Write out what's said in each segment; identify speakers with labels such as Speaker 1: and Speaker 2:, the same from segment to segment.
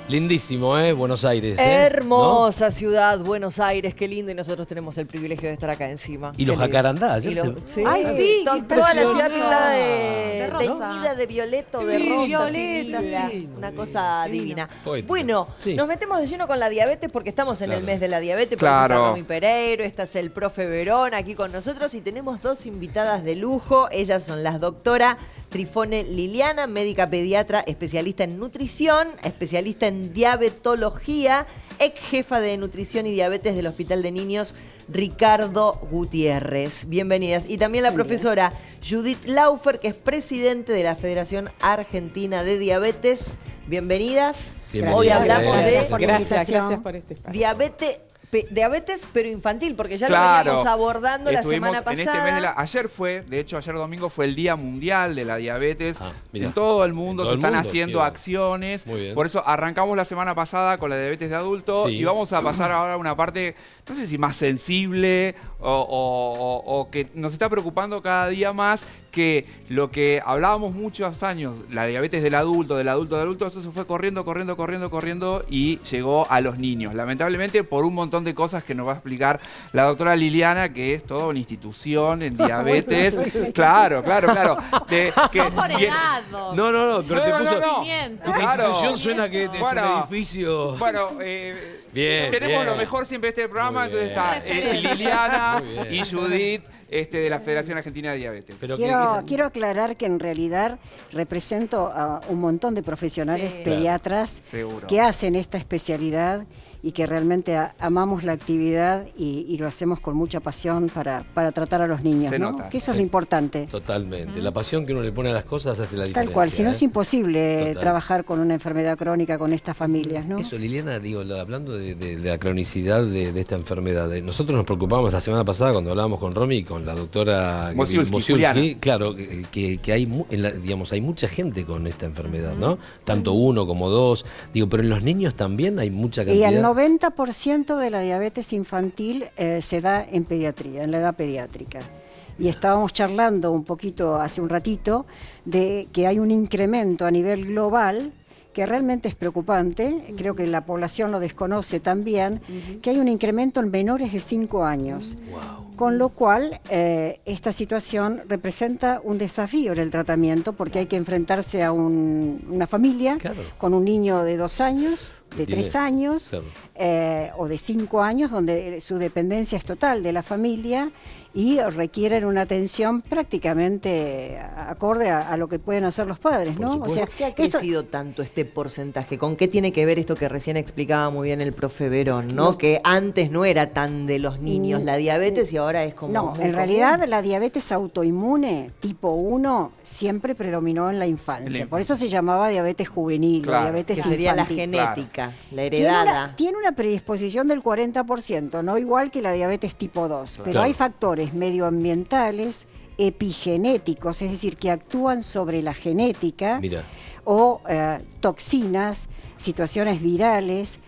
Speaker 1: Lindísimo, Buenos Aires.
Speaker 2: Hermosa ciudad, Buenos Aires, qué lindo. Y nosotros tenemos el privilegio de estar acá encima.
Speaker 1: Y los jacarandás.
Speaker 2: Sí.
Speaker 3: Ay, sí,
Speaker 2: Toda la ciudad pintada
Speaker 3: de rosa.
Speaker 2: teñida de violeta, de
Speaker 3: Sí,
Speaker 2: rosa,
Speaker 3: violeta,
Speaker 2: lila.
Speaker 3: sí.
Speaker 2: Una cosa divina.
Speaker 1: Poético.
Speaker 2: Bueno,
Speaker 1: Sí.
Speaker 2: nos metemos de lleno con la diabetes porque estamos en el mes de la diabetes. Por
Speaker 4: Claro.
Speaker 2: eso está Romy Pereiro, está el profe Verón aquí con nosotros y tenemos dos invitadas de lujo. Ellas son las doctora Trifone Liliana, médica pediatra, especialista en nutrición, especialista en diabetología, ex jefa de nutrición y diabetes del Hospital de Niños Ricardo Gutiérrez. Bienvenidas. Y también la profesora Judith Laufer, que es presidente de la Federación Argentina de Diabetes. Bienvenidas.
Speaker 1: Bienvenidas.
Speaker 2: Hoy hablamos
Speaker 3: Gracias
Speaker 2: de
Speaker 3: gracias por este espacio.
Speaker 2: diabetes, pero infantil, porque ya
Speaker 4: Claro.
Speaker 2: lo veníamos abordando la
Speaker 4: Estuvimos
Speaker 2: semana
Speaker 4: en
Speaker 2: pasada.
Speaker 4: este mes de ayer domingo fue el Día Mundial de la Diabetes.
Speaker 1: Mirá.
Speaker 4: En todo el mundo
Speaker 1: En todo
Speaker 4: se
Speaker 1: el
Speaker 4: están
Speaker 1: mundo,
Speaker 4: haciendo
Speaker 1: qué
Speaker 4: acciones.
Speaker 1: Muy bien.
Speaker 4: Por eso arrancamos la semana pasada con la diabetes de adulto
Speaker 1: Sí.
Speaker 4: y vamos a pasar ahora a una parte, no sé si más sensible o que nos está preocupando cada día más, que lo que hablábamos muchos años, la diabetes del adulto, eso se fue corriendo y llegó a los niños. Lamentablemente por un montón de cosas que nos va a explicar la doctora Liliana, que es toda una institución en diabetes. Claro.
Speaker 3: Por helado.
Speaker 1: No, pero te puso...
Speaker 3: Conocimiento.
Speaker 1: Tu
Speaker 4: Claro.
Speaker 1: institución suena que es
Speaker 4: Bueno,
Speaker 1: un edificio...
Speaker 4: Bueno,
Speaker 1: Bien,
Speaker 4: tenemos
Speaker 1: bien.
Speaker 4: lo mejor siempre de este programa,
Speaker 1: Muy
Speaker 4: entonces
Speaker 1: bien.
Speaker 4: está Liliana
Speaker 1: Muy bien.
Speaker 4: y Judith de la Federación Argentina de Diabetes.
Speaker 1: Pero
Speaker 5: Quiero aclarar que en realidad represento a un montón de profesionales
Speaker 3: Sí.
Speaker 5: pediatras
Speaker 4: Seguro.
Speaker 5: que hacen esta especialidad y que realmente amamos la actividad y lo hacemos con mucha pasión para tratar a los niños,
Speaker 4: Se
Speaker 5: ¿no?
Speaker 4: nota.
Speaker 5: Que eso es
Speaker 1: Sí.
Speaker 5: lo importante.
Speaker 1: Totalmente. La pasión que uno le pone a las cosas hace la diferencia.
Speaker 5: Tal cual, si no es imposible
Speaker 1: Total.
Speaker 5: trabajar con una enfermedad crónica con estas familias, ¿no?
Speaker 1: Eso, Liliana, digo, hablando de la cronicidad de esta enfermedad, nosotros nos preocupamos la semana pasada cuando hablábamos con Romy y con la doctora
Speaker 4: Mosiulski, Juliana.
Speaker 1: claro, que hay, digamos, hay mucha gente con esta enfermedad, ¿no? Tanto uno como dos, digo, pero en los niños también hay mucha
Speaker 5: Y
Speaker 1: cantidad.
Speaker 5: el 90% de la diabetes infantil se da en pediatría, en la edad pediátrica. Y estábamos charlando un poquito hace un ratito de que hay un incremento a nivel global que realmente es preocupante, creo que la población lo desconoce también, que hay un incremento en menores de 5 años. Con lo cual, esta situación representa un desafío en el tratamiento porque hay que enfrentarse a una familia
Speaker 1: Claro.
Speaker 5: con un niño de 2 años, de
Speaker 1: Tiene-
Speaker 5: 3 años o de 5 años, donde su dependencia es total de la familia y requieren una atención prácticamente acorde a lo que pueden hacer los padres, ¿no?
Speaker 1: supuesto.
Speaker 2: ¿Por qué ha
Speaker 5: esto-
Speaker 2: crecido tanto este porcentaje? ¿Con qué tiene que ver esto que recién explicaba muy bien el profe Verón, ¿no? Que antes no era tan de los niños la diabetes y ahora es como
Speaker 5: No,
Speaker 2: muy
Speaker 5: en
Speaker 2: común.
Speaker 5: realidad la diabetes autoinmune tipo 1 siempre predominó en la infancia. Por eso se llamaba diabetes juvenil,
Speaker 4: Claro.
Speaker 5: diabetes
Speaker 2: que sería la
Speaker 5: infantil.
Speaker 2: genética, la
Speaker 5: Tiene
Speaker 2: heredada.
Speaker 5: tiene una predisposición del 40%, no igual que la diabetes tipo 2, pero
Speaker 1: Claro.
Speaker 5: hay factores medioambientales, epigenéticos, es decir, que actúan sobre la genética,
Speaker 1: Mira.
Speaker 5: o toxinas, situaciones virales,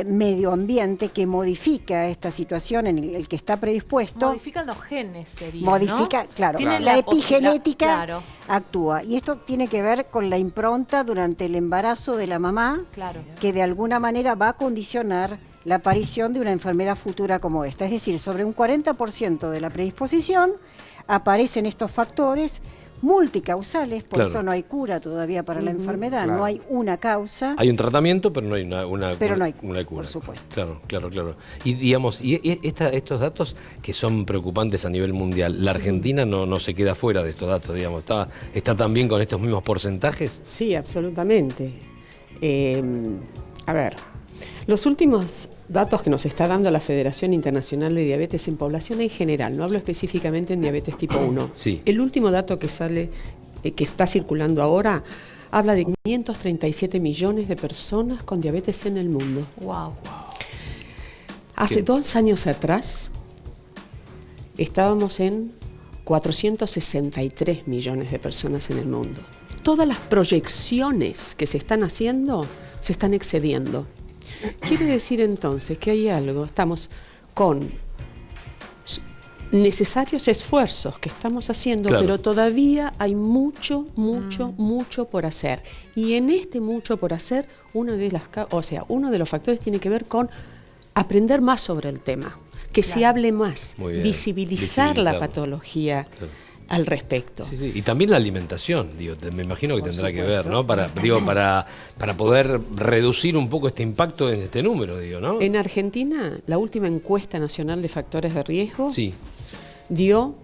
Speaker 5: medio ambiente que modifica esta situación en el que está predispuesto.
Speaker 3: Modifican los genes, sería,
Speaker 5: Modifica,
Speaker 3: ¿no?
Speaker 5: claro,
Speaker 3: Tienen
Speaker 5: la
Speaker 3: posibilidad-
Speaker 5: epigenética
Speaker 3: Claro,
Speaker 5: actúa. Y esto tiene que ver con la impronta durante el embarazo de la mamá,
Speaker 3: claro.
Speaker 5: que de alguna manera va a condicionar la aparición de una enfermedad futura como esta. Es decir, sobre un 40% de la predisposición aparecen estos factores multicausales, por
Speaker 1: Claro.
Speaker 5: eso no hay cura todavía para la enfermedad,
Speaker 4: Claro.
Speaker 5: no hay una causa.
Speaker 1: Hay un tratamiento, pero no hay una
Speaker 5: Pero no hay
Speaker 1: una
Speaker 5: cura, por supuesto.
Speaker 1: Claro. Y digamos, estos datos que son preocupantes a nivel mundial, ¿la Argentina no se queda fuera de estos datos, digamos? ¿Está también con estos mismos porcentajes?
Speaker 6: Sí, absolutamente. A ver, los últimos datos que nos está dando la Federación Internacional de Diabetes en población en general, no hablo específicamente en diabetes tipo 1.
Speaker 1: Sí.
Speaker 6: El último dato que sale, que está circulando ahora, habla de 537 millones de personas con diabetes en el mundo.
Speaker 3: Wow.
Speaker 6: Hace
Speaker 1: Bien.
Speaker 6: 2 años atrás estábamos en 463 millones de personas en el mundo. Todas las proyecciones que se están haciendo se están excediendo. Quiere decir entonces que hay algo, estamos con necesarios esfuerzos que estamos haciendo,
Speaker 1: Claro.
Speaker 6: pero todavía hay mucho por hacer. Y en este mucho por hacer, uno de los factores tiene que ver con aprender más sobre el tema, que se hable más,
Speaker 1: Muy bien.
Speaker 6: visibilizar la
Speaker 1: Visibilizarlo.
Speaker 6: patología
Speaker 1: Claro.
Speaker 6: al respecto.
Speaker 1: Sí, sí. Y también la alimentación, digo, me imagino que
Speaker 5: Por
Speaker 1: tendrá que
Speaker 5: supuesto.
Speaker 1: ver, ¿no? Para poder reducir un poco este impacto en este número, digo, ¿no?
Speaker 6: En Argentina, la última encuesta nacional de factores de riesgo
Speaker 1: Sí.
Speaker 6: dio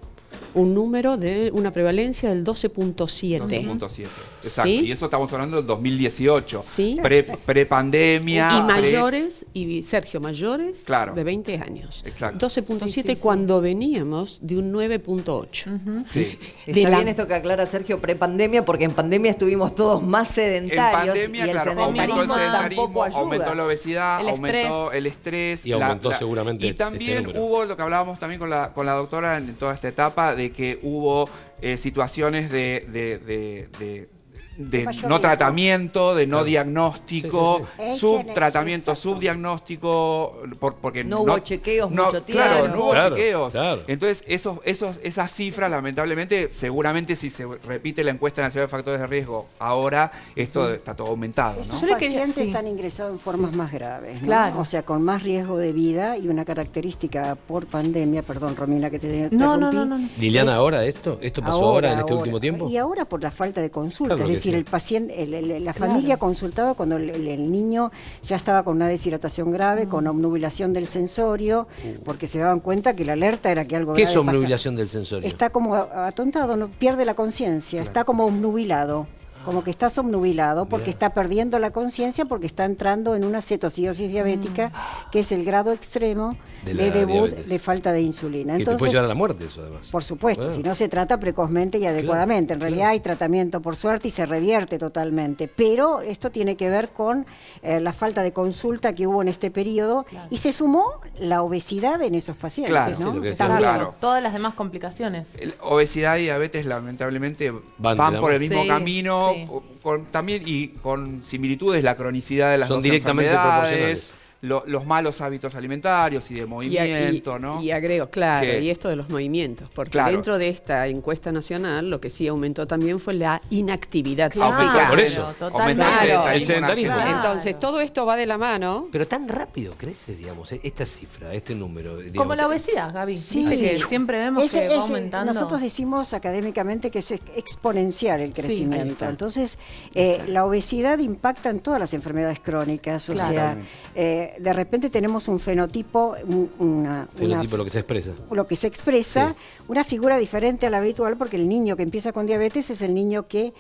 Speaker 6: un número de una prevalencia del 12.7.
Speaker 4: 12.7. Exacto.
Speaker 6: ¿Sí?
Speaker 4: Y eso estamos hablando del 2018.
Speaker 6: Sí.
Speaker 4: Pre-pandemia.
Speaker 6: Y mayores, y Sergio, mayores
Speaker 4: Claro.
Speaker 6: de 20 años.
Speaker 4: Exacto.
Speaker 6: 12.7 cuando veníamos de un 9.8.
Speaker 4: Sí.
Speaker 6: De
Speaker 2: Está
Speaker 6: la-
Speaker 2: bien esto que aclara Sergio, prepandemia, porque en pandemia estuvimos todos más
Speaker 4: En
Speaker 2: sedentarios
Speaker 4: pandemia,
Speaker 2: y el
Speaker 4: claro, aumentó el
Speaker 2: sedentarismo
Speaker 4: sedentarismo,
Speaker 2: tampoco ayuda.
Speaker 4: aumentó la obesidad,
Speaker 3: El
Speaker 4: aumentó el estrés.
Speaker 1: Y aumentó seguramente
Speaker 4: Y
Speaker 1: este
Speaker 4: también
Speaker 1: número.
Speaker 4: hubo lo que hablábamos también con la doctora en toda esta etapa, de que hubo situaciones de
Speaker 5: mayor
Speaker 4: no
Speaker 5: riesgo.
Speaker 4: tratamiento, de no
Speaker 1: Claro.
Speaker 4: diagnóstico,
Speaker 5: Sí, sí, sí.
Speaker 4: subtratamiento,
Speaker 5: Exacto.
Speaker 4: subdiagnóstico, porque
Speaker 2: No hubo chequeos mucho
Speaker 4: Claro,
Speaker 2: tiempo.
Speaker 4: no hubo
Speaker 1: Claro,
Speaker 4: chequeos.
Speaker 1: claro.
Speaker 4: Entonces, esas cifras, lamentablemente, seguramente si se repite la encuesta nacional de factores de riesgo ahora, esto está todo aumentado,
Speaker 5: Esos
Speaker 3: Yo
Speaker 4: ¿no?
Speaker 3: le quería-
Speaker 5: pacientes
Speaker 3: sí.
Speaker 5: han ingresado en formas más graves, ¿no?
Speaker 3: Claro.
Speaker 5: O sea, con más riesgo de vida y una característica por pandemia, perdón Romina que te interrumpí.
Speaker 3: No.
Speaker 1: Liliana,
Speaker 5: es-
Speaker 1: ¿ahora esto pasó ahora en este último tiempo?
Speaker 5: Y ahora por la falta de consulta,
Speaker 1: Claro
Speaker 5: es
Speaker 1: que
Speaker 5: decir,
Speaker 1: sí.
Speaker 5: el paciente, la familia consultaba cuando el niño ya estaba con una deshidratación grave, con obnubilación del sensorio, porque se daban cuenta que la alerta era que algo
Speaker 1: ¿Qué
Speaker 5: grave
Speaker 1: es
Speaker 5: pasaba.
Speaker 1: obnubilación del sensorio?
Speaker 5: Está como atontado, no pierde la conciencia, está como obnubilado. Como que estás obnubilado porque está perdiendo la conciencia porque está entrando en una cetoacidosis diabética, que es el grado extremo
Speaker 1: De
Speaker 5: de
Speaker 1: la
Speaker 5: debut
Speaker 1: diabetes.
Speaker 5: de falta de insulina.
Speaker 1: Que te puede
Speaker 5: Entonces,
Speaker 1: llevar a la muerte eso, además.
Speaker 5: por supuesto,
Speaker 1: Bueno.
Speaker 5: si no se trata precozmente y adecuadamente. En realidad hay tratamiento por suerte y se revierte totalmente. Pero esto tiene que ver con la falta de consulta que hubo en este periodo y se sumó la obesidad en esos pacientes,
Speaker 4: Claro,
Speaker 5: ¿no?
Speaker 1: sí, lo que decía.
Speaker 5: También.
Speaker 4: Claro.
Speaker 3: Todas las demás complicaciones.
Speaker 4: Obesidad y diabetes lamentablemente
Speaker 1: Van
Speaker 4: van
Speaker 1: de la
Speaker 4: por el
Speaker 1: mano.
Speaker 4: mismo
Speaker 3: Sí,
Speaker 4: camino,
Speaker 3: sí.
Speaker 4: también y con similitudes la cronicidad de las
Speaker 1: Son
Speaker 4: dos
Speaker 1: directamente
Speaker 4: enfermedades,
Speaker 1: proporcionales.
Speaker 4: los malos hábitos alimentarios y de movimiento, ¿no?
Speaker 6: Y agrego, claro,
Speaker 4: Que-
Speaker 6: y esto de los movimientos, porque
Speaker 4: Claro.
Speaker 6: dentro de esta encuesta nacional lo que sí aumentó también fue la inactividad
Speaker 3: Claro,
Speaker 6: física.
Speaker 1: Por eso.
Speaker 3: Totalmente.
Speaker 4: Aumentó
Speaker 6: Claro.
Speaker 1: El sedentarismo.
Speaker 3: Claro.
Speaker 6: Entonces, todo esto va de la mano.
Speaker 1: Pero tan rápido crece, digamos, esta cifra, este número. Digamos,
Speaker 3: Como la obesidad, Gaby.
Speaker 5: Sí,
Speaker 3: Viste
Speaker 5: sí.
Speaker 3: que siempre vemos
Speaker 5: Ese-
Speaker 3: que va
Speaker 5: ese-
Speaker 3: aumentando.
Speaker 5: Nosotros decimos académicamente que es exponencial el
Speaker 6: ahí
Speaker 5: crecimiento.
Speaker 6: está.
Speaker 5: Entonces, la obesidad impacta en todas las enfermedades crónicas. O
Speaker 3: Claro.
Speaker 5: sea, de repente tenemos un fenotipo,
Speaker 1: Fenotipo, lo que se expresa.
Speaker 5: lo que se expresa, una figura diferente a la habitual, porque el niño que empieza con diabetes es el niño que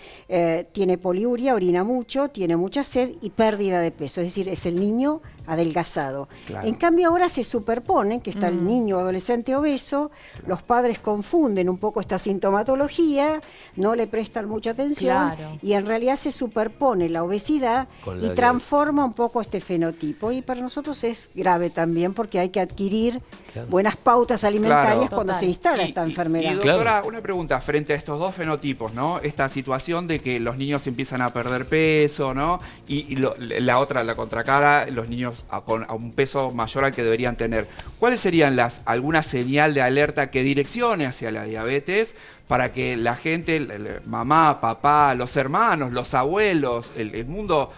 Speaker 5: tiene poliuria, orina mucho, tiene mucha sed y pérdida de peso, es decir, es el niño adelgazado.
Speaker 4: Claro.
Speaker 5: En cambio ahora se superponen que está el niño adolescente obeso, los padres confunden un poco esta sintomatología, no le prestan mucha atención
Speaker 3: Claro.
Speaker 5: y en realidad se superpone la obesidad
Speaker 1: Con la
Speaker 5: y
Speaker 1: diabetes.
Speaker 5: transforma un poco este fenotipo y para nosotros es grave también porque hay que adquirir
Speaker 1: Claro.
Speaker 5: buenas pautas alimentarias
Speaker 4: Claro.
Speaker 5: cuando
Speaker 3: Total.
Speaker 5: se instala esta enfermedad.
Speaker 4: Y doctora,
Speaker 1: Claro.
Speaker 4: una pregunta, frente a estos dos fenotipos, ¿no? Esta situación de que los niños empiezan a perder peso, ¿no? Y la otra, la contracara, los niños a un peso mayor al que deberían tener. ¿Cuáles serían alguna señal de alerta que direccione hacia la diabetes para que la gente, mamá, papá, los hermanos, los abuelos, el mundo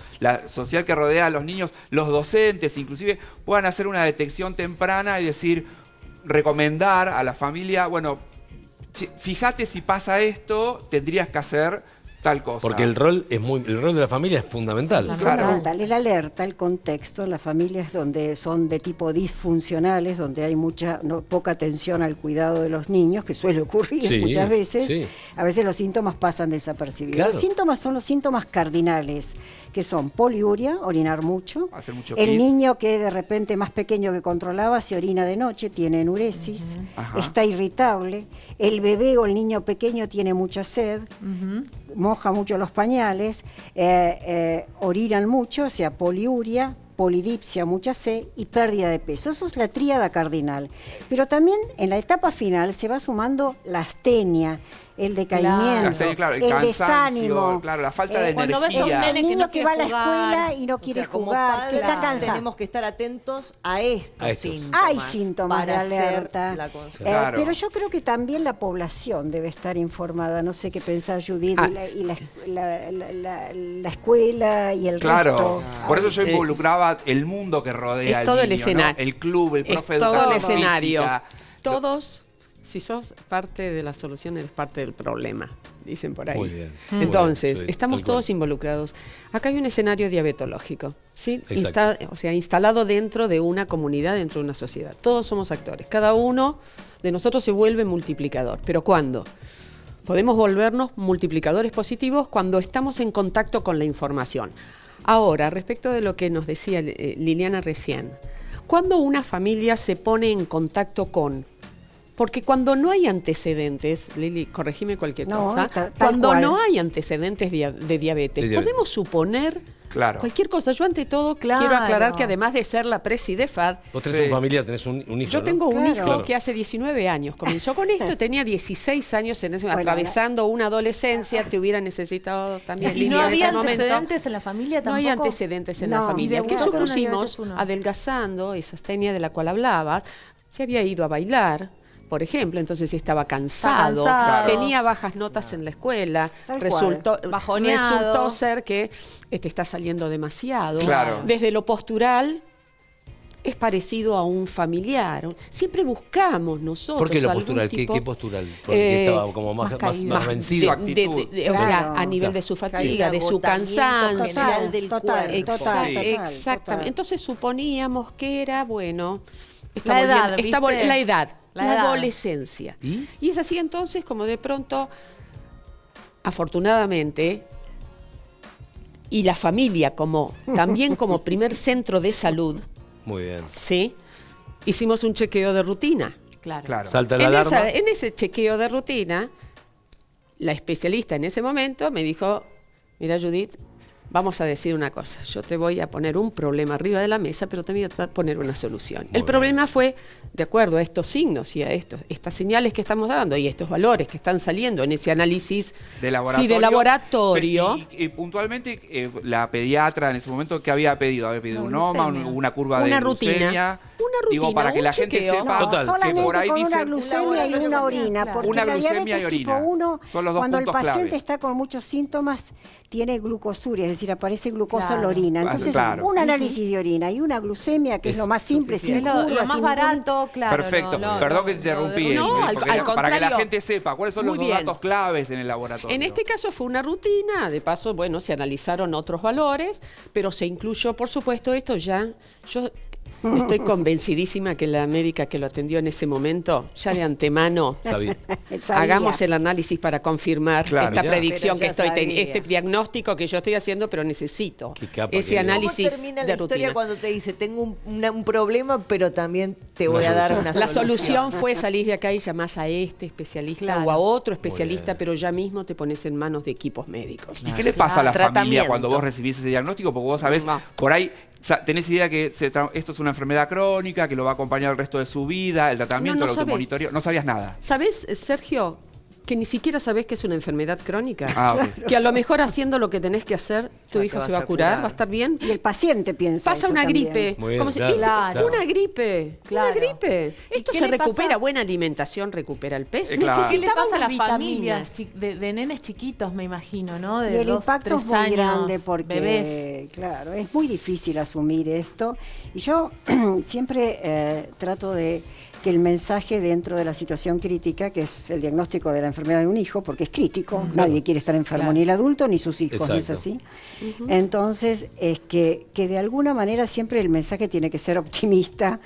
Speaker 4: social que rodea a los niños, los docentes inclusive, puedan hacer una detección temprana y decir, recomendar a la familia, bueno, fíjate si pasa esto, tendrías que hacer tal cosa?
Speaker 1: Porque el rol de la familia es fundamental.
Speaker 5: Fundamental, el alerta, el contexto, las familias donde son de tipo disfuncionales, donde hay poca atención al cuidado de los niños, que suele ocurrir
Speaker 1: Sí,
Speaker 5: muchas veces,
Speaker 1: sí.
Speaker 5: a veces los síntomas pasan desapercibidos.
Speaker 1: Claro.
Speaker 5: Los síntomas son los síntomas cardinales, que son poliuria, orinar mucho,
Speaker 4: Hacer mucho
Speaker 5: el
Speaker 4: pis.
Speaker 5: niño que de repente más pequeño que controlaba se orina de noche, tiene enuresis,
Speaker 4: Ajá.
Speaker 5: está irritable, el bebé o el niño pequeño tiene mucha sed, moja mucho los pañales, orinan mucho, o sea, poliuria, polidipsia, mucha sed y pérdida de peso. Eso es la tríada cardinal. Pero también en la etapa final se va sumando la astenia, el decaimiento,
Speaker 4: Claro, el
Speaker 5: el
Speaker 4: cansancio,
Speaker 5: desánimo.
Speaker 4: claro, la falta de
Speaker 3: cuando ves a un
Speaker 4: energía.
Speaker 3: nene
Speaker 5: El
Speaker 3: que
Speaker 5: niño
Speaker 3: no
Speaker 5: que va a la
Speaker 3: quiere jugar.
Speaker 5: escuela y no
Speaker 2: O
Speaker 5: quiere
Speaker 2: sea, como
Speaker 5: jugar, que
Speaker 2: padres
Speaker 5: está cansado.
Speaker 2: tenemos que estar atentos a estos,
Speaker 1: A estos.
Speaker 2: síntomas.
Speaker 5: Hay síntomas de
Speaker 2: para hacer
Speaker 5: alerta.
Speaker 2: la consulta.
Speaker 4: Claro.
Speaker 5: Pero yo creo que también la población debe estar informada. No sé qué pensás, Judith, la escuela y el
Speaker 4: Claro,
Speaker 5: resto.
Speaker 4: por eso yo involucraba el mundo que rodea
Speaker 6: es
Speaker 4: al
Speaker 6: todo el
Speaker 4: niño, ¿no?
Speaker 6: escenario.
Speaker 4: El club, el
Speaker 6: Es
Speaker 4: profe de
Speaker 6: todo el
Speaker 4: educación
Speaker 6: escenario.
Speaker 4: física.
Speaker 6: Todos, si sos parte de la solución, eres parte del problema, dicen por ahí.
Speaker 1: Muy bien.
Speaker 6: Entonces,
Speaker 1: Sí,
Speaker 6: estamos
Speaker 1: tal cual.
Speaker 6: todos involucrados. Acá hay un escenario diabetológico, ¿sí?
Speaker 1: Exacto.
Speaker 6: Instalado dentro de una comunidad, dentro de una sociedad. Todos somos actores. Cada uno de nosotros se vuelve multiplicador. ¿Pero cuándo? Podemos volvernos multiplicadores positivos cuando estamos en contacto con la información. Ahora, respecto de lo que nos decía Liliana recién, cuando una familia se pone en contacto con... Porque cuando no hay antecedentes, Lili, corregime cualquier
Speaker 5: No,
Speaker 6: cosa,
Speaker 5: tal
Speaker 6: cuando
Speaker 5: cual.
Speaker 6: no hay antecedentes de diabetes,
Speaker 1: De diabetes.
Speaker 6: podemos suponer
Speaker 4: Claro.
Speaker 6: cualquier cosa. Yo ante todo
Speaker 3: Claro.
Speaker 6: quiero aclarar que además de ser la presi de FAD,
Speaker 1: Vos tenés
Speaker 4: Sí.
Speaker 1: un familiar, tenés un hijo,
Speaker 6: yo
Speaker 1: ¿no?
Speaker 6: tengo un
Speaker 5: Claro.
Speaker 6: hijo que hace 19 años comenzó con esto, tenía 16 años en ese,
Speaker 5: Bueno,
Speaker 6: atravesando una adolescencia que hubiera necesitado también
Speaker 3: ¿Y
Speaker 6: Lilia
Speaker 3: no
Speaker 6: en
Speaker 3: había
Speaker 6: ese momento.
Speaker 3: antecedentes en la familia
Speaker 6: No
Speaker 3: tampoco?
Speaker 6: hay antecedentes en
Speaker 5: No,
Speaker 6: la familia.
Speaker 3: y
Speaker 6: ¿Qué
Speaker 3: debutó con una
Speaker 6: supusimos?
Speaker 3: diabetes uno.
Speaker 6: Adelgazando, esa astenia de la cual hablabas, se había ido a bailar, por ejemplo, entonces estaba cansado,
Speaker 3: cansado.
Speaker 6: tenía bajas notas en la escuela,
Speaker 5: Tal
Speaker 3: Bajoneado.
Speaker 6: resultó ser que está saliendo demasiado.
Speaker 4: Claro.
Speaker 6: Desde lo postural es parecido a un familiar. Siempre buscamos nosotros
Speaker 1: ¿Por qué lo
Speaker 6: algún
Speaker 1: postural?
Speaker 6: tipo,
Speaker 1: ¿Qué postural? Porque estaba como
Speaker 3: más
Speaker 1: más
Speaker 3: caído.
Speaker 1: vencido.
Speaker 4: actitud.
Speaker 6: o sea,
Speaker 5: Claro.
Speaker 6: a nivel de su fatiga, de su
Speaker 2: agotamiento
Speaker 6: cansancio.
Speaker 2: general del
Speaker 5: Total,
Speaker 2: cuerpo.
Speaker 5: total,
Speaker 4: Sí.
Speaker 5: total,
Speaker 6: Exactamente.
Speaker 5: total.
Speaker 6: Entonces suponíamos que era, bueno,
Speaker 3: La edad,
Speaker 6: la edad,
Speaker 3: La
Speaker 6: la
Speaker 3: edad.
Speaker 6: adolescencia.
Speaker 1: ¿Y?
Speaker 6: Es así entonces como de pronto, afortunadamente, y la familia también como primer centro de salud,
Speaker 1: Muy bien.
Speaker 6: ¿sí? Hicimos un chequeo de rutina.
Speaker 3: Claro.
Speaker 4: Claro.
Speaker 1: Salta la alarma.
Speaker 6: En ese chequeo de rutina, la especialista en ese momento me dijo, mira Judith, vamos a decir una cosa, yo te voy a poner un problema arriba de la mesa, pero te voy a poner una solución. El problema fue, de acuerdo a estos signos y a estas señales que estamos dando y estos valores que están saliendo en ese análisis
Speaker 4: De laboratorio.
Speaker 6: sí, de laboratorio.
Speaker 4: Y puntualmente, la pediatra en ese momento, ¿qué había pedido? ¿Había pedido un OMA, una curva
Speaker 6: Una
Speaker 4: de
Speaker 6: rutina.
Speaker 4: glucemia?
Speaker 6: Una rutina,
Speaker 4: Digo, para que
Speaker 6: un
Speaker 4: la gente
Speaker 6: chequeo.
Speaker 4: sepa
Speaker 5: No,
Speaker 1: Total,
Speaker 5: solamente
Speaker 4: que por ahí
Speaker 5: con una
Speaker 4: dicen...
Speaker 5: glucemia y una orina,
Speaker 3: Claro.
Speaker 5: porque
Speaker 4: Una
Speaker 5: la
Speaker 4: glucemia y
Speaker 5: diabetes
Speaker 4: orina.
Speaker 5: tipo 1,
Speaker 4: Son los dos
Speaker 5: cuando el
Speaker 4: puntos
Speaker 5: paciente
Speaker 4: clave.
Speaker 5: está con muchos síntomas, tiene glucosuria, es decir, aparece glucosa en la
Speaker 3: Claro.
Speaker 5: orina. Entonces,
Speaker 4: Claro.
Speaker 5: un análisis de orina y una glucemia, que es lo más simple, sin
Speaker 3: Es lo
Speaker 5: curva,
Speaker 3: más
Speaker 5: sin ningún-
Speaker 3: barato, claro.
Speaker 4: Perfecto. Perdón que te interrumpí.
Speaker 6: No, al
Speaker 4: porque para que la
Speaker 6: contrario.
Speaker 4: gente sepa cuáles son
Speaker 6: Muy
Speaker 4: los dos
Speaker 6: bien.
Speaker 4: datos claves en el laboratorio.
Speaker 6: En este caso fue una rutina, de paso, bueno, se analizaron otros valores, pero se incluyó, por supuesto, esto ya. Yo estoy convencidísima que la médica que lo atendió en ese momento, ya de antemano,
Speaker 1: Sabía.
Speaker 5: Sabía.
Speaker 6: hagamos el análisis para confirmar
Speaker 4: Claro.
Speaker 6: esta
Speaker 1: Mirá.
Speaker 6: predicción
Speaker 2: Pero
Speaker 6: que
Speaker 2: ya
Speaker 6: estoy
Speaker 2: sabía.
Speaker 6: teniendo, este diagnóstico que yo estoy haciendo, pero necesito
Speaker 1: Qué capa
Speaker 6: ese
Speaker 1: que-
Speaker 6: análisis
Speaker 2: ¿Cómo termina
Speaker 6: de
Speaker 2: la historia
Speaker 6: rutina.
Speaker 2: cuando te dice, tengo un problema, pero también te voy a dar una
Speaker 6: La
Speaker 2: solución?
Speaker 6: solución fue salir de acá y llamás a este especialista
Speaker 3: Claro.
Speaker 6: o a otro especialista,
Speaker 1: bien.
Speaker 6: pero ya mismo te pones en manos de equipos médicos.
Speaker 4: ¿Y qué le pasa a la familia
Speaker 2: Tratamiento.
Speaker 4: cuando vos recibís ese diagnóstico? Porque vos sabés,
Speaker 6: No.
Speaker 4: por ahí tenés idea que esto es una enfermedad crónica, que lo va a acompañar el resto de su vida, el tratamiento,
Speaker 6: No,
Speaker 4: el
Speaker 6: no sabés.
Speaker 4: automonitoreo. No sabías nada.
Speaker 6: ¿Sabés, Sergio, que ni siquiera sabés que es una enfermedad crónica?
Speaker 4: Ah, ok.
Speaker 6: Que a lo mejor haciendo lo que tenés que hacer, tu
Speaker 2: Ya
Speaker 6: hijo
Speaker 2: te
Speaker 6: se
Speaker 2: vas
Speaker 6: va
Speaker 2: a
Speaker 6: a curar,
Speaker 2: curar.
Speaker 6: va a estar bien.
Speaker 5: Y el paciente piensa
Speaker 6: Pasa
Speaker 5: eso
Speaker 6: una
Speaker 5: también.
Speaker 6: gripe.
Speaker 1: Muy bien,
Speaker 6: Como si-
Speaker 1: claro,
Speaker 6: ¿viste?
Speaker 3: claro.
Speaker 6: Una gripe.
Speaker 3: Claro.
Speaker 6: Una gripe.
Speaker 3: ¿Y
Speaker 6: Esto
Speaker 3: qué
Speaker 6: se
Speaker 3: le pasa?
Speaker 6: recupera. Buena alimentación recupera el peso.
Speaker 4: Claro.
Speaker 3: ¿Qué le pasa a
Speaker 6: Necesitábamos
Speaker 3: las familias
Speaker 6: vitaminas.
Speaker 3: de nenes chiquitos, me imagino, ¿no?
Speaker 5: Y
Speaker 3: De
Speaker 5: el
Speaker 3: 2,
Speaker 5: impacto es
Speaker 3: 3
Speaker 5: muy
Speaker 3: años,
Speaker 5: grande porque,
Speaker 3: bebés.
Speaker 5: claro, es muy difícil asumir esto. Y yo siempre trato de que el mensaje dentro de la situación crítica, que es el diagnóstico de la enfermedad de un hijo, porque es crítico, nadie quiere estar enfermo,
Speaker 3: Claro.
Speaker 5: ni el adulto ni sus hijos, ¿no es
Speaker 1: Exacto.
Speaker 5: así? Entonces, es que de alguna manera siempre el mensaje tiene que ser optimista,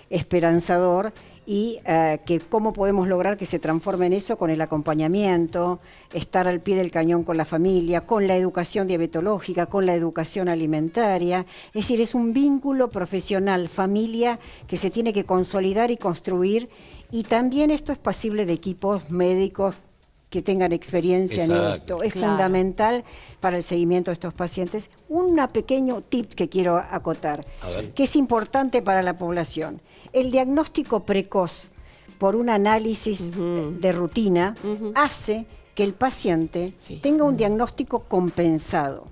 Speaker 5: esperanzador, y que cómo podemos lograr que se transforme en eso con el acompañamiento, estar al pie del cañón con la familia, con la educación diabetológica, con la educación alimentaria. Es decir, es un vínculo profesional, familia, que se tiene que consolidar y construir, y también esto es pasible de equipos médicos que tengan experiencia en
Speaker 1: Exacto.
Speaker 5: esto. Es
Speaker 3: Claro.
Speaker 5: fundamental para el seguimiento de estos pacientes. Un pequeño tip que quiero acotar,
Speaker 1: A ver.
Speaker 5: que es importante para la población. El diagnóstico precoz por un análisis de rutina hace que el paciente
Speaker 6: Sí.
Speaker 5: tenga un diagnóstico compensado,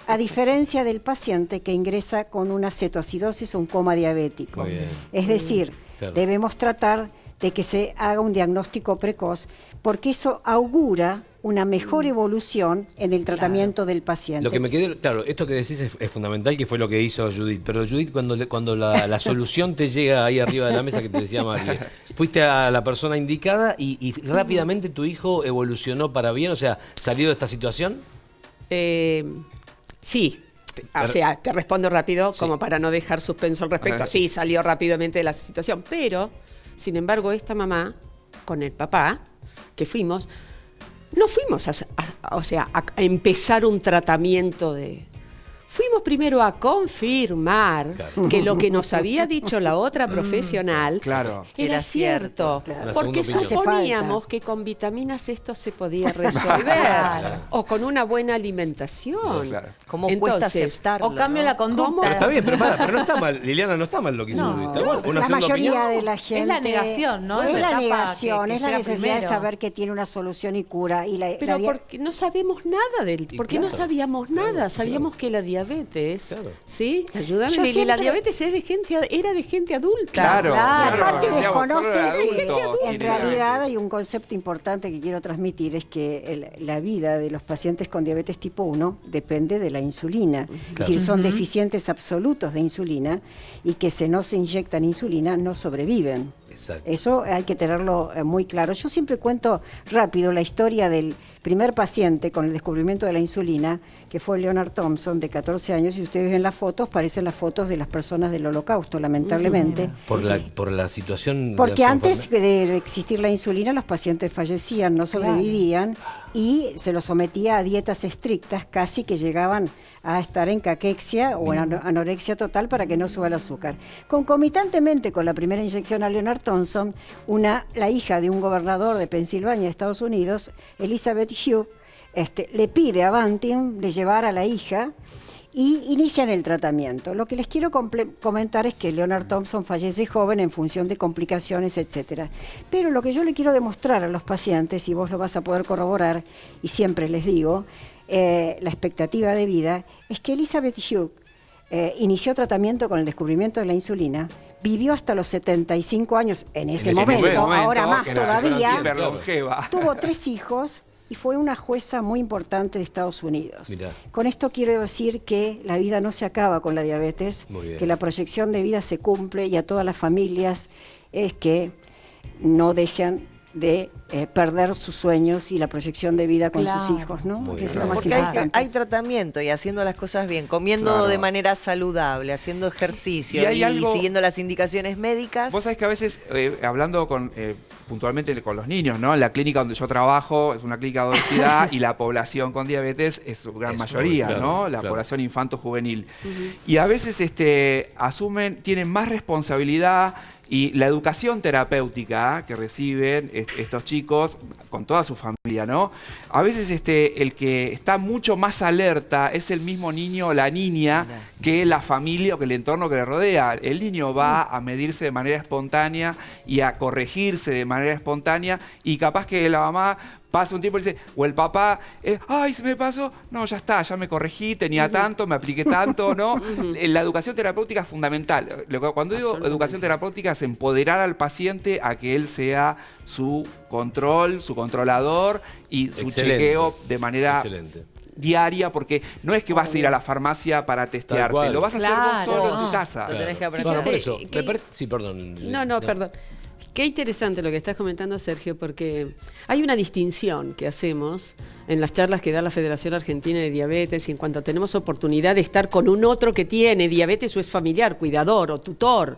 Speaker 5: a diferencia del paciente que ingresa con una cetoacidosis o un coma diabético.
Speaker 1: Muy bien.
Speaker 5: Es decir,
Speaker 1: Claro.
Speaker 5: debemos tratar de que se haga un diagnóstico precoz, porque eso augura una mejor evolución en el tratamiento del paciente.
Speaker 1: Lo que me quedó, claro, esto que decís es fundamental, que fue lo que hizo Judith. Pero Judith, cuando la solución te llega ahí arriba de la mesa que te decía María, fuiste a la persona indicada y rápidamente tu hijo evolucionó para bien, o sea, salió de esta situación.
Speaker 6: Sí. O sea, te respondo rápido, como para no dejar suspenso al respecto.
Speaker 4: Ajá.
Speaker 6: Sí, salió rápidamente de la situación. Pero, sin embargo, esta mamá, con el papá, que fuimos, no fuimos a empezar un tratamiento de... Fuimos primero a confirmar que lo que nos había dicho la otra profesional
Speaker 4: Claro.
Speaker 6: era
Speaker 2: Era
Speaker 6: cierto.
Speaker 2: cierto,
Speaker 1: claro.
Speaker 6: Porque
Speaker 1: Una segunda
Speaker 5: opinión.
Speaker 6: suponíamos
Speaker 5: Hace
Speaker 6: que con vitaminas esto se podía resolver.
Speaker 3: Claro.
Speaker 6: O con una buena alimentación.
Speaker 4: Claro.
Speaker 2: ¿Cómo cuesta aceptarlo?
Speaker 3: O cambio
Speaker 2: ¿no?
Speaker 3: la conducta.
Speaker 6: ¿Cómo?
Speaker 1: Pero está bien, pero no está mal, Liliana, no está mal lo que hizo Judith. Está bueno, una
Speaker 5: La
Speaker 1: segunda
Speaker 5: mayoría
Speaker 1: opinión.
Speaker 5: de la gente...
Speaker 3: la negación, ¿no?
Speaker 5: Es
Speaker 3: Esa
Speaker 5: la
Speaker 3: etapa
Speaker 5: negación,
Speaker 3: que
Speaker 5: es la
Speaker 3: llega
Speaker 5: necesidad de
Speaker 3: primero.
Speaker 5: saber que tiene una solución y cura. Y la,
Speaker 6: Pero
Speaker 5: la-
Speaker 6: porque no sabemos nada del...
Speaker 1: Y
Speaker 6: ¿Por qué no
Speaker 1: claro,
Speaker 6: sabíamos nada? Sabíamos que la diabetes...
Speaker 1: Claro.
Speaker 6: ¿Sí? Ayúdame,
Speaker 5: Yo
Speaker 6: Lili. La
Speaker 5: siempre-
Speaker 6: diabetes era de gente adulta.
Speaker 4: Claro,
Speaker 3: Claro.
Speaker 5: Y aparte
Speaker 4: Digamos, solo
Speaker 5: desconoce
Speaker 4: el
Speaker 5: que
Speaker 4: adulto
Speaker 5: en
Speaker 4: tiene
Speaker 5: realidad
Speaker 4: diabetes.
Speaker 5: hay un concepto importante que quiero transmitir, es que la vida de los pacientes con diabetes tipo 1 depende de la insulina. Es decir, son deficientes absolutos de insulina y que si no se inyectan insulina no sobreviven.
Speaker 1: Exacto.
Speaker 5: Eso hay que tenerlo muy claro. Yo siempre cuento rápido la historia del primer paciente con el descubrimiento de la insulina, que fue Leonard Thompson, de 14 años, y ustedes ven las fotos, parecen las fotos de las personas del Holocausto, lamentablemente.
Speaker 1: Por la situación.
Speaker 5: Porque
Speaker 1: de la
Speaker 5: antes
Speaker 1: enfermedad.
Speaker 5: de existir la insulina, los pacientes fallecían, no sobrevivían, y se los sometía a dietas estrictas, casi que llegaban a estar en caquexia o en anorexia total para que no suba el azúcar. Concomitantemente con la primera inyección a Leonard Thompson, la hija de un gobernador de Pensilvania, Estados Unidos, Elizabeth Hugh, le pide a Banting de llevar a la hija y inician el tratamiento. Lo que les quiero comentar es que Leonard Thompson fallece joven en función de complicaciones, etcétera. Pero lo que yo le quiero demostrar a los pacientes, y vos lo vas a poder corroborar, y siempre les digo, la expectativa de vida, es que Elizabeth Hugh inició tratamiento con el descubrimiento de la insulina, vivió hasta los 75 años en ese momento, ahora más
Speaker 4: que era
Speaker 5: todavía,
Speaker 4: súper longeva.
Speaker 5: tuvo 3 hijos y fue una jueza muy importante de Estados Unidos.
Speaker 1: Mirá.
Speaker 5: Con esto quiero decir que la vida no se acaba con la diabetes,
Speaker 1: Muy bien.
Speaker 5: que la proyección de vida se cumple, y a todas las familias es que no dejen de perder sus sueños y la proyección de vida con sus
Speaker 3: Claro.
Speaker 5: hijos, ¿no?
Speaker 1: Muy
Speaker 5: Que es
Speaker 1: bien.
Speaker 5: lo más
Speaker 2: Porque hay,
Speaker 5: importante.
Speaker 2: hay tratamiento y haciendo las cosas bien, comiendo
Speaker 4: Claro.
Speaker 2: de manera saludable, haciendo ejercicio
Speaker 4: Y hay
Speaker 2: y
Speaker 4: algo-
Speaker 2: siguiendo las indicaciones médicas.
Speaker 4: Vos sabés que a veces, hablando puntualmente con los niños, ¿no? La clínica donde yo trabajo es una clínica de obesidad y la población con diabetes es su gran
Speaker 1: Es
Speaker 4: mayoría,
Speaker 1: claro,
Speaker 4: ¿no? La
Speaker 1: claro.
Speaker 4: población infanto-juvenil. Y a veces tienen más responsabilidad, y la educación terapéutica que reciben estos chicos con toda su familia, ¿no? A veces el que está mucho más alerta es el mismo niño o la niña que la familia o que el entorno que le rodea. El niño va a medirse de manera espontánea y a corregirse de manera espontánea, y capaz que la mamá pasa un tiempo y dice, o el papá, ay, se me pasó, no, ya está, ya me corregí, tenía tanto, me apliqué tanto, ¿no? La educación terapéutica es fundamental. Cuando digo educación terapéutica es empoderar al paciente a que él sea su control, su controlador y su
Speaker 1: Excelente.
Speaker 4: chequeo de manera
Speaker 1: Excelente.
Speaker 4: diaria, porque no es que vas a ir a la farmacia para testearte,
Speaker 1: cual.
Speaker 4: lo vas a hacer
Speaker 3: Claro.
Speaker 4: vos solo en tu
Speaker 3: No.
Speaker 4: casa.
Speaker 2: Lo tenés que aprender.
Speaker 1: Bueno, por eso,
Speaker 6: ¿Qué-
Speaker 1: sí, perdón.
Speaker 6: No, perdón. Qué interesante lo que estás comentando, Sergio, porque hay una distinción que hacemos en las charlas que da la Federación Argentina de Diabetes, y en cuanto tenemos oportunidad de estar con un otro que tiene diabetes o es familiar, cuidador o tutor.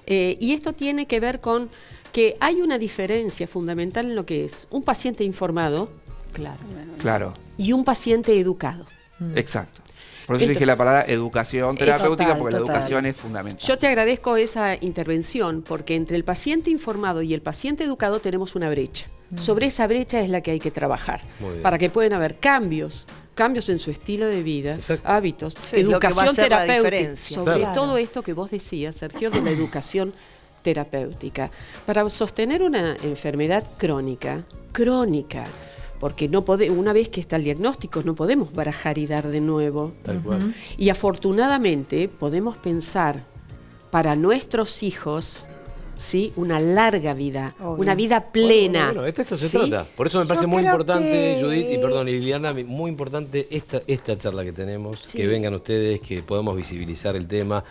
Speaker 6: Y esto tiene que ver con que hay una diferencia fundamental en lo que es un paciente informado
Speaker 3: Claro.
Speaker 4: Claro,
Speaker 6: y un paciente educado.
Speaker 4: exacto. Por eso
Speaker 6: Entonces-
Speaker 4: dije la palabra educación terapéutica,
Speaker 5: total,
Speaker 4: porque
Speaker 5: total.
Speaker 4: la educación es fundamental.
Speaker 6: Yo te agradezco esa intervención, porque entre el paciente informado y el paciente educado tenemos una brecha. Sobre esa brecha es la que hay que trabajar,
Speaker 1: Muy bien.
Speaker 6: para que puedan haber cambios en su estilo de vida,
Speaker 1: Exacto.
Speaker 6: hábitos,
Speaker 2: Sí, es lo que va a
Speaker 6: educación
Speaker 2: hacer la
Speaker 6: terapéutica,
Speaker 2: diferencia.
Speaker 6: sobre
Speaker 1: Claro.
Speaker 6: todo esto que vos decías, Sergio, de la educación terapéutica. Para sostener una enfermedad crónica, porque una vez que está el diagnóstico no podemos barajar y dar de nuevo.
Speaker 1: Tal cual.
Speaker 6: Y afortunadamente podemos pensar para nuestros hijos, ¿sí? Una larga vida,
Speaker 5: Obvio.
Speaker 6: una vida plena.
Speaker 1: Bueno, de esto se
Speaker 6: ¿sí?
Speaker 1: trata. Por eso me parece
Speaker 5: Yo
Speaker 1: muy
Speaker 5: creo
Speaker 1: importante,
Speaker 5: que-
Speaker 1: Judith, y perdón, Liliana, muy importante esta charla que tenemos,
Speaker 5: Sí.
Speaker 1: que vengan ustedes, que podamos visibilizar el tema.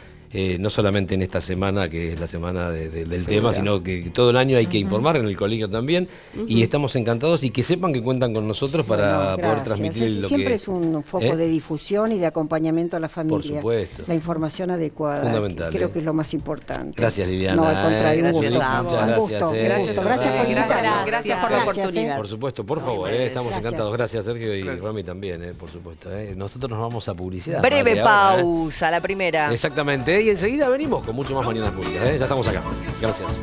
Speaker 1: No solamente en esta semana, que es la semana del tema, sino que todo el año hay que informar en el colegio también. Y estamos encantados y que sepan que cuentan con nosotros para
Speaker 5: Bueno,
Speaker 1: poder
Speaker 5: gracias.
Speaker 1: transmitir lo
Speaker 5: Siempre
Speaker 1: que
Speaker 5: es un foco
Speaker 1: ¿eh?
Speaker 5: de difusión y de acompañamiento a la familia.
Speaker 1: supuesto.
Speaker 5: La información adecuada.
Speaker 1: Fundamental,
Speaker 5: Creo
Speaker 1: ¿eh?
Speaker 5: que es lo más importante.
Speaker 1: Gracias, Liliana.
Speaker 5: No, al contrario, un
Speaker 2: Gracias
Speaker 5: gusto.
Speaker 2: a vos.
Speaker 1: Muchas
Speaker 5: Un
Speaker 1: gracias.
Speaker 5: gusto, un
Speaker 1: Gracias
Speaker 5: gusto. Gracias por
Speaker 3: Gracias,
Speaker 5: invitarnos.
Speaker 6: Gracias por la
Speaker 5: Gracias,
Speaker 6: oportunidad.
Speaker 1: Por supuesto, por favor, estamos
Speaker 5: Gracias.
Speaker 1: encantados. Gracias, Sergio, y
Speaker 4: Gracias.
Speaker 1: Rami también, por supuesto. Nosotros nos vamos a publicidad.
Speaker 2: Breve
Speaker 1: Mate, ahora,
Speaker 2: pausa, la primera.
Speaker 1: Exactamente, y enseguida venimos con mucho más Mañanas Públicas. Ya estamos acá. Gracias.